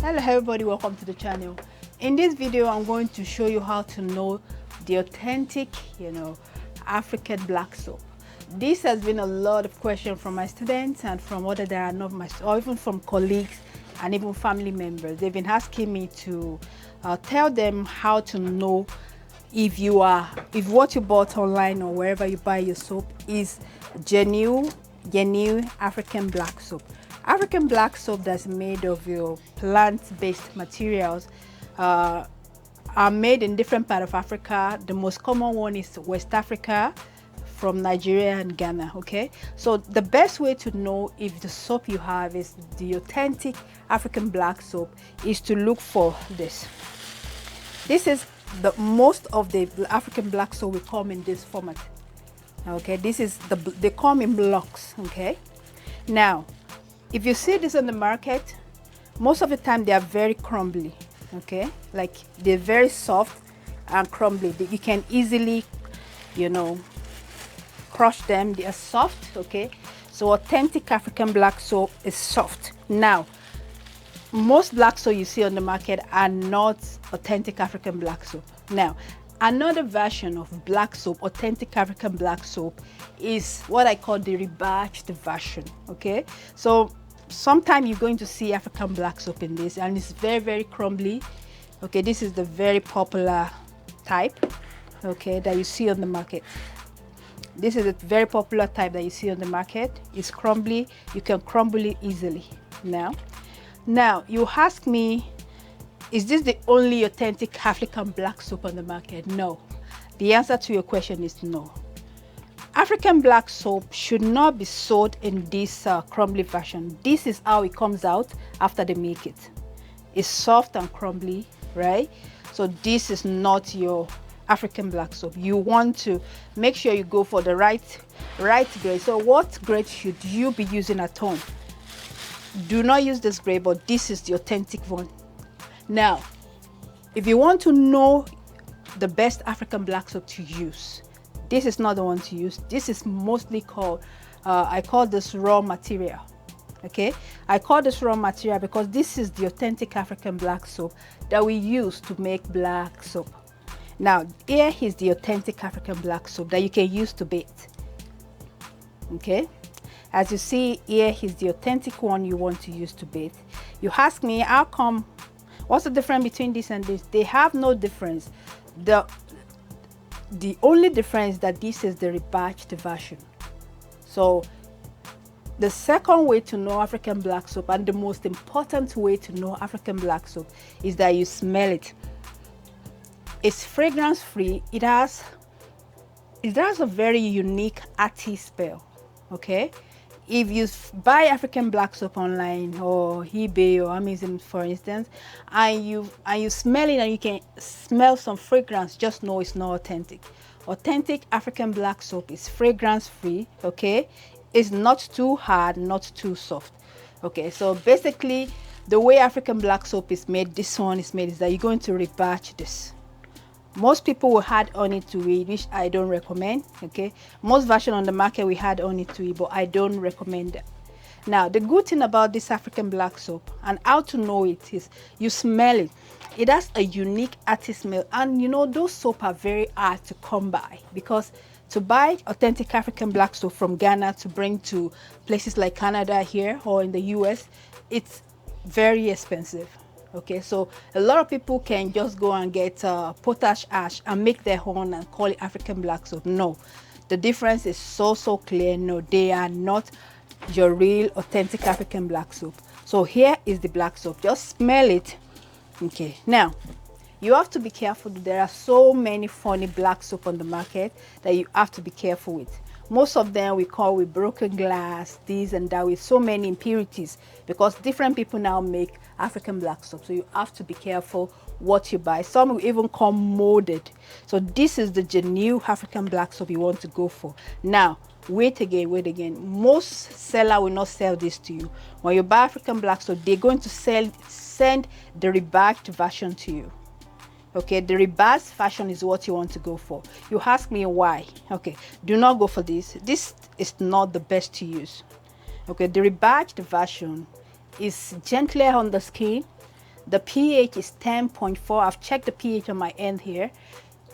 Hello everybody, welcome to the channel. In this video I'm going to show you how to know the authentic African black soap. This has been a lot of questions from my students and from other that are not my, or even from colleagues and even family members. They've been asking me to tell them how to know if what you bought online or wherever you buy your soap is genuine African black soap. African black soap that's made of your plant-based materials are made in different parts of Africa. The most common one is West Africa, from Nigeria and Ghana. Okay, so the best way to know if the soap you have is the authentic African black soap is to look for this. This is most of the African black soap will come in this format. Okay, this is they come in blocks. Okay, now if you see this on the market, most of the time they are very crumbly. Okay, like they're very soft and crumbly. You can easily, crush them. They are soft. Okay, so authentic African black soap is soft. Now, most black soap you see on the market are not authentic African black soap. Now, another version of black soap, authentic African black soap, is what I call the Rebarged version. Okay, so sometimes you're going to see African black soap in this, and it's very, very crumbly. Okay, this is the very popular type, okay, that you see on the market. This is a very popular type that you see on the market. It's crumbly. You can crumble it easily. Now you ask me, is this the only authentic African black soap on the market? No. The answer to your question is no. African black soap should not be sold in this crumbly version. This is how it comes out after they make it. It's soft and crumbly, right? So this is not your African black soap. You want to make sure you go for the right grade. So what grade should you be using at home? Do not use this grade, but this is the authentic one. Now, if you want to know the best African black soap to use, this is not the one to use. This is mostly called, I call this raw material. Okay, I call this raw material because this is the authentic African black soap that we use to make black soap. Now, here is the authentic African black soap that you can use to bathe. Okay, as you see here is the authentic one you want to use to bathe. You ask me, how come? What's the difference between this and this? They have no difference. The only difference is that this is the Rebarged version. So the second way to know African black soap, and the most important way to know African black soap, is that you smell it. It's fragrance free. It has a very unique earthy smell. Okay, if you buy African black soap online or eBay or Amazon, for instance, and you smell it and you can smell some fragrance, just know it's not authentic. Authentic African black soap is fragrance free. Okay, it's not too hard, not too soft. Okay, so basically the way African black soap is made, this one is made, is that you're going to rebarge this. Most people will add honey to it, which I don't recommend. Okay, most version on the market we add honey to it, but I don't recommend that. Now, the good thing about this African black soap and how to know it is you smell it. It has a unique earthy smell, and those soap are very hard to come by, because to buy authentic African black soap from Ghana to bring to places like Canada here or in the US, it's very expensive. Okay, so a lot of people can just go and get potash ash and make their own and call it African black soap. No, the difference is so clear. No, they are not your real authentic African black soap. So here is the black soap. Just smell it. Okay, now you have to be careful. There are so many funny black soap on the market that you have to be careful with. Most of them we call with broken glass, this and that, with so many impurities, because different people now make African black soap. So you have to be careful what you buy. Some will even come molded. So this is the genuine African black soap you want to go for. Now, wait again. Most seller will not sell this to you. When you buy African black soap, they're going to send the Rebarged version to you. Okay, the Rebarged version is what you want to go for. You ask me why. Okay, do not go for this. This is not the best to use. Okay, the Rebarged version is gentler on the skin. The pH is 10.4. I've checked the pH on my end here.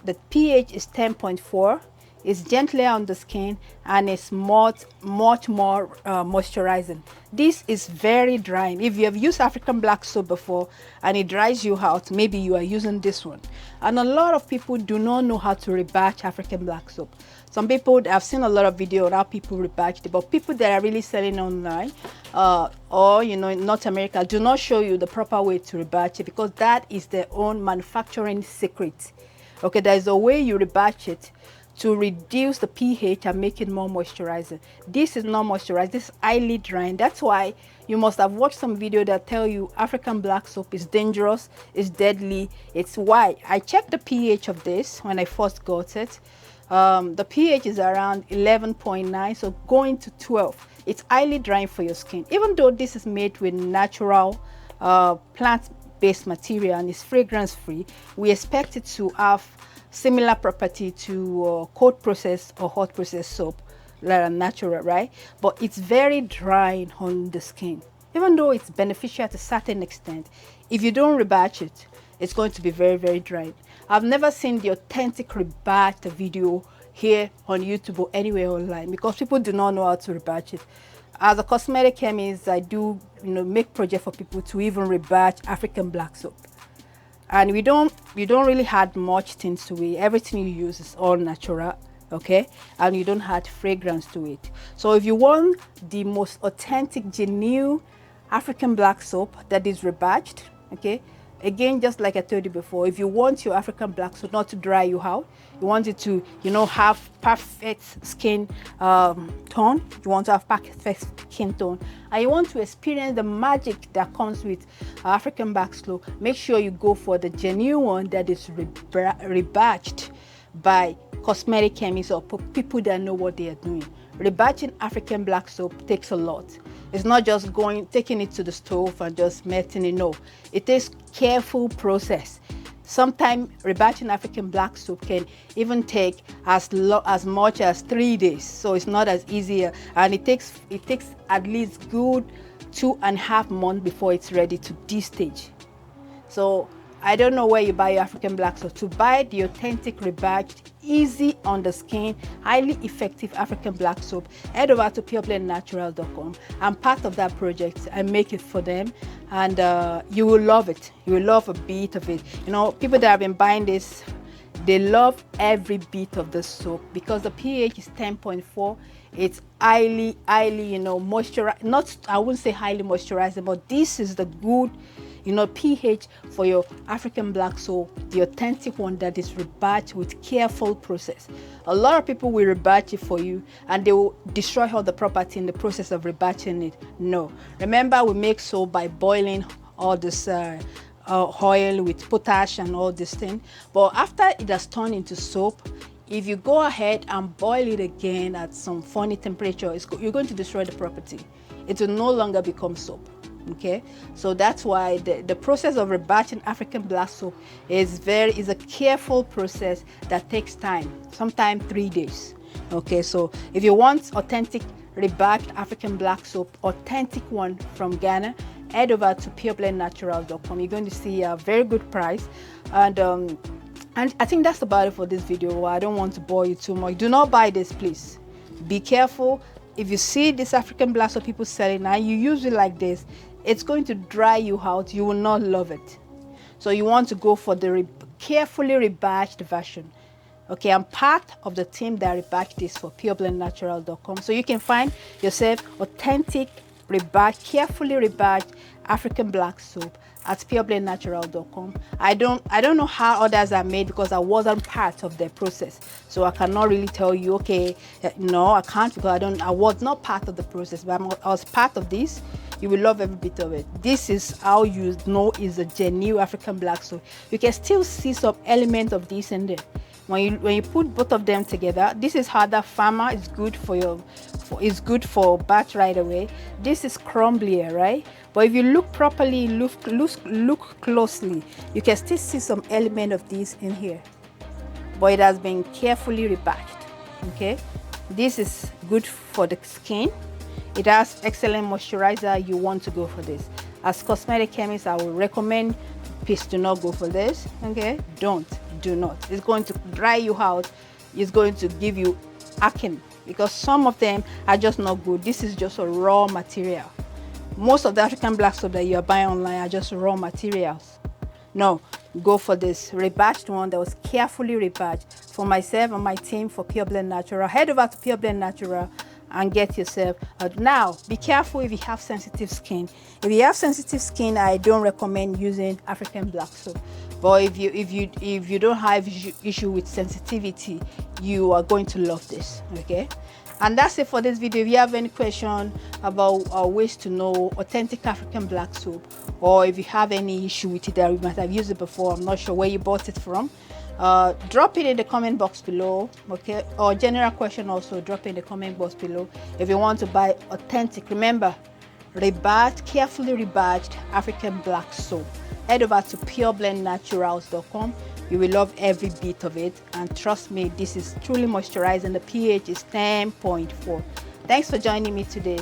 The pH is 10.4. It's gentler on the skin and it's much more moisturizing. This is very drying. If you have used African black soap before and it dries you out, maybe you are using this one. And a lot of people do not know how to rebatch African black soap. Some people, I've seen a lot of video on how people rebatch it, but people that are really selling online or in North America do not show you the proper way to rebatch it, because that is their own manufacturing secret. Okay, there is a way you rebatch it to reduce the pH and make it more moisturizing. This is not moisturized. This is highly drying. That's why you must have watched some video that tell you African black soap is dangerous, it's deadly. It's why I checked the pH of this when I first got it. The pH is around 11.9, so going to 12. It's highly drying for your skin. Even though this is made with natural plant-based material and is fragrance-free, we expect it to have similar property to cold process or hot process soap that are natural, right? But it's very drying on the skin. Even though it's beneficial to a certain extent, if you don't rebatch it, it's going to be very, very dry. I've never seen the authentic rebatch video here on YouTube or anywhere online, because people do not know how to rebatch it. As a cosmetic chemist, I do make projects for people to even rebatch African black soap. And you don't really add much things to it. Everything you use is all natural, okay? And you don't add fragrance to it. So if you want the most authentic, genuine African black soap that is rebatched, okay? Again, just like I told you before, if you want your African black soap not to dry you out, you want it to, have perfect skin tone, you want to have perfect skin tone, and you want to experience the magic that comes with African black soap, make sure you go for the genuine one that is rebatched by cosmetic chemists or people that know what they are doing. Rebatching African black soap takes a lot. It's not just taking it to the stove and just melting it. No, it takes careful process. Sometimes rebatching African black soap can even take as much as 3 days. So it's not as easy, and it takes at least good 2.5 months before it's ready to this stage. So I don't know where you buy your African black soap. To buy the authentic rebatched, easy on the skin, highly effective African black soap, head over to pureblendnatural.com. I'm part of that project. I make it for them, and you will love it. You will love a bit of it. People that have been buying this, they love every bit of the soap because the pH is 10.4. It's highly moisturized. I wouldn't say highly moisturizing, but this is the good pH for your African black soap, the authentic one that is rebatched with careful process. A lot of people will rebatch it for you and they will destroy all the property in the process of rebatching it. No, remember, we make soap by boiling all this oil with potash and all this thing, but after it has turned into soap, if you go ahead and boil it again at some funny temperature, you're going to destroy the property. It will no longer become soap. Okay, so that's why the process of rebatching African black soap is a careful process that takes time, sometimes 3 days. Okay, so if you want authentic rebatched African black soap, authentic one from Ghana, head over to pureblendnatural.com. You're going to see a very good price, and I think that's about it for this video. I don't want to bore you too much. Do not buy this, please. Be careful. If you see this African black soap people selling and you use it like this, it's going to dry you out. You will not love it. So you want to go for the carefully rebatched version. Okay, I'm part of the team that rebatched this for pureblendnatural.com. So you can find yourself authentic, carefully rebatched African black soap at pureblendnatural.com. I don't know how others are made because I wasn't part of the process, so I cannot really tell you. Okay, no, I can't because I was not part of the process, but I was part of this. You will love every bit of it. This is how you know is a genuine African black soap. You can still see some element of this in there. When you put both of them together, this is how that farmer is good is good for batch right away. This is crumblier, right? But if you look properly, look closely, you can still see some element of this in here. But it has been carefully rebatched. Okay, this is good for the skin. It has excellent moisturizer. You want to go for this. as cosmetic chemist, I would recommend, please do not go for this. Okay, do not. It's going to dry you out. It's going to give you acne, because some of them are just not good. This is just a raw material. Most of the African black soap that you are buying online are just raw materials. No, go for this rebarged one that was carefully rebarged for myself and my team for Pure Blend Natural. Head over to Pure Blend Natural and get yourself. Now, be careful if you have sensitive skin. If you have sensitive skin, I don't recommend using African black soap. But if you don't have issue with sensitivity, you are going to love this. Okay. And that's it for this video. If you have any question about ways to know authentic African black soap, or if you have any issue with it that you might have used it before, I'm not sure where you bought it from, drop it in the comment box below. Okay, or general question also, drop it in the comment box below. If you want to buy authentic, remember, rebarged, carefully rebarged African black soap, head over to pureblendnaturals.com. You will love every bit of it, and trust me, this is truly moisturizing. The pH is 10.4. Thanks for joining me today.